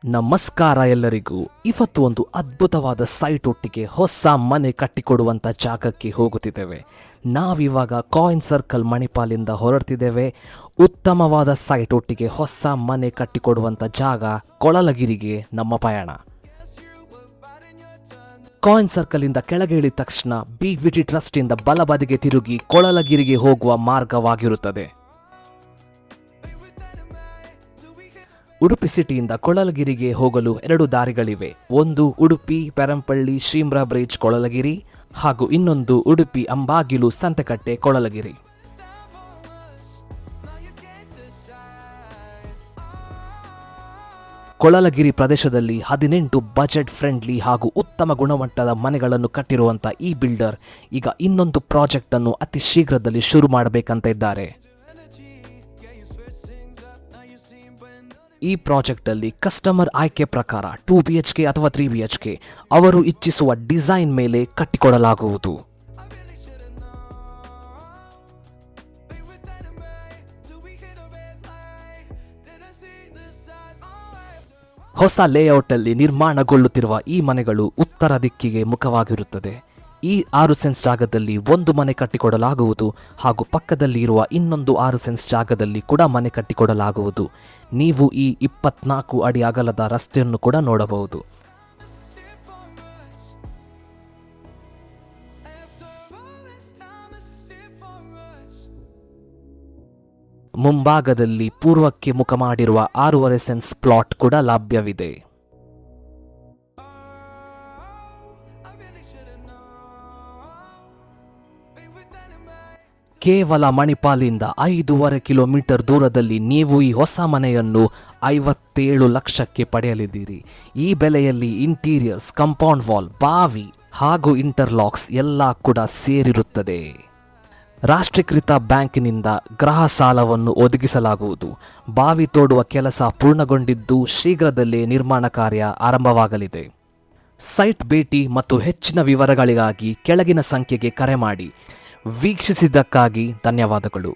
ನಮಸ್ಕಾರ ಎಲ್ಲರಿಗೂ. ಇವತ್ತು ಒಂದು ಅದ್ಭುತವಾದ ಸೈಟ್ ಒಟ್ಟಿಗೆ ಹೊಸ ಮನೆ ಕಟ್ಟಿಕೊಡುವಂಥ ಜಾಗಕ್ಕೆ ಹೋಗುತ್ತಿದ್ದೇವೆ. ನಾವಿವಾಗ ಕಾಯಿನ್ ಸರ್ಕಲ್ ಮಣಿಪಾಲಿಂದ ಹೊರಡ್ತಿದ್ದೇವೆ. ಉತ್ತಮವಾದ ಸೈಟ್ ಒಟ್ಟಿಗೆ ಹೊಸ ಮನೆ ಕಟ್ಟಿಕೊಡುವಂಥ ಜಾಗ ಕೊಳಲಗಿರಿಗೆ ನಮ್ಮ ಪಯಣ. ಕಾಯಿನ್ ಸರ್ಕಲ್ ಇಂದ ಕೆಳಗೆ ಇಳಿದ ತಕ್ಷಣ BVT ಟ್ರಸ್ಟ್ ಇಂದ ಬಲಬದಿಗೆ ತಿರುಗಿ ಕೊಳಲಗಿರಿಗೆ ಹೋಗುವ ಮಾರ್ಗವಾಗಿರುತ್ತದೆ. ಉಡುಪಿ ಸಿಟಿಯಿಂದ ಕೊಳಲಗಿರಿಗೆ ಹೋಗಲು 2 ದಾರಿಗಳಿವೆ. ಒಂದು ಉಡುಪಿ ಪೆರಂಪಳ್ಳಿ ಶಿಮ್ರಾ ಬ್ರಿಡ್ಜ್ ಕೊಳಲಗಿರಿ ಹಾಗೂ ಇನ್ನೊಂದು ಉಡುಪಿ ಅಂಬಾಗಿಲು ಸಂತೆಕಟ್ಟೆ ಕೊಳಲಗಿರಿ. ಕೊಳಲಗಿರಿ ಪ್ರದೇಶದಲ್ಲಿ 18 ಬಜೆಟ್ ಫ್ರೆಂಡ್ಲಿ ಹಾಗೂ ಉತ್ತಮ ಗುಣಮಟ್ಟದ ಮನೆಗಳನ್ನು ಕಟ್ಟಿರುವಂಥ ಈ ಬಿಲ್ಡರ್ ಈಗ ಇನ್ನೊಂದು ಪ್ರಾಜೆಕ್ಟ್ ಅನ್ನು ಅತಿ ಶೀಘ್ರದಲ್ಲಿ ಶುರು ಮಾಡಬೇಕಂತ ಇದ್ದಾರೆ. ಈ ಪ್ರಾಜೆಕ್ಟ್ ಅಲ್ಲಿ ಕಸ್ಟಮರ್ ಆಯ್ಕೆ ಪ್ರಕಾರ 2 BHK ಅಥವಾ 3 BHK ಅವರು ಇಚ್ಛಿಸುವ ಡಿಸೈನ್ ಮೇಲೆ ಕಟ್ಟಿಕೊಡಲಾಗುವುದು. ಹೊಸ ಲೇಔಟ್ ಅಲ್ಲಿ ನಿರ್ಮಾಣಗೊಳ್ಳುತ್ತಿರುವ ಈ ಮನೆಗಳು ಉತ್ತರ ದಿಕ್ಕಿಗೆ ಮುಖವಾಗಿರುತ್ತದೆ. ಈ 6 ಸೆನ್ಸ್ ಜಾಗದಲ್ಲಿ ಒಂದು ಮನೆ ಕಟ್ಟಿಕೊಡಲಾಗುವುದು ಹಾಗೂ ಪಕ್ಕದಲ್ಲಿ ಇರುವ ಇನ್ನೊಂದು 6 ಸೆನ್ಸ್ ಜಾಗದಲ್ಲಿ ಕೂಡ ಮನೆ ಕಟ್ಟಿಕೊಡಲಾಗುವುದು. ನೀವು ಈ 24 ಅಡಿ ಅಗಲದ ರಸ್ತೆಯನ್ನು ಕೂಡ ನೋಡಬಹುದು. ಮುಂಭಾಗದಲ್ಲಿ ಪೂರ್ವಕ್ಕೆ ಮುಖ ಮಾಡಿರುವ 6.5 ಸೆನ್ಸ್ ಪ್ಲಾಟ್ ಕೂಡ ಲಭ್ಯವಿದೆ. ಕೇವಲ ಮಣಿಪಾಲಿಂದ 5.5 ಕಿಲೋಮೀಟರ್ ದೂರದಲ್ಲಿ ನೀವು ಈ ಹೊಸ ಮನೆಯನ್ನು 57 ಲಕ್ಷಕ್ಕೆ ಪಡೆಯಲಿದ್ದೀರಿ. ಈ ಬೆಲೆಯಲ್ಲಿ ಇಂಟೀರಿಯರ್ಸ್, ಕಾಂಪೌಂಡ್ ವಾಲ್, ಬಾವಿ ಹಾಗೂ ಇಂಟರ್ಲಾಕ್ಸ್ ಎಲ್ಲ ಕೂಡ ಸೇರಿರುತ್ತದೆ. ರಾಷ್ಟ್ರೀಕೃತ ಬ್ಯಾಂಕಿನಿಂದ ಗೃಹ ಸಾಲವನ್ನು ಒದಗಿಸಲಾಗುವುದು. ಬಾವಿ ತೋಡುವ ಕೆಲಸ ಪೂರ್ಣಗೊಂಡಿದ್ದು ಶೀಘ್ರದಲ್ಲೇ ನಿರ್ಮಾಣ ಕಾರ್ಯ ಆರಂಭವಾಗಲಿದೆ. ಸೈಟ್ ಭೇಟಿ ಮತ್ತು ಹೆಚ್ಚಿನ ವಿವರಗಳಿಗಾಗಿ ಕೆಳಗಿನ ಸಂಖ್ಯೆಗೆ ಕರೆ ಮಾಡಿ. ವೀಕ್ಷಿಸಿದ್ದಕ್ಕಾಗಿ ಧನ್ಯವಾದಗಳು.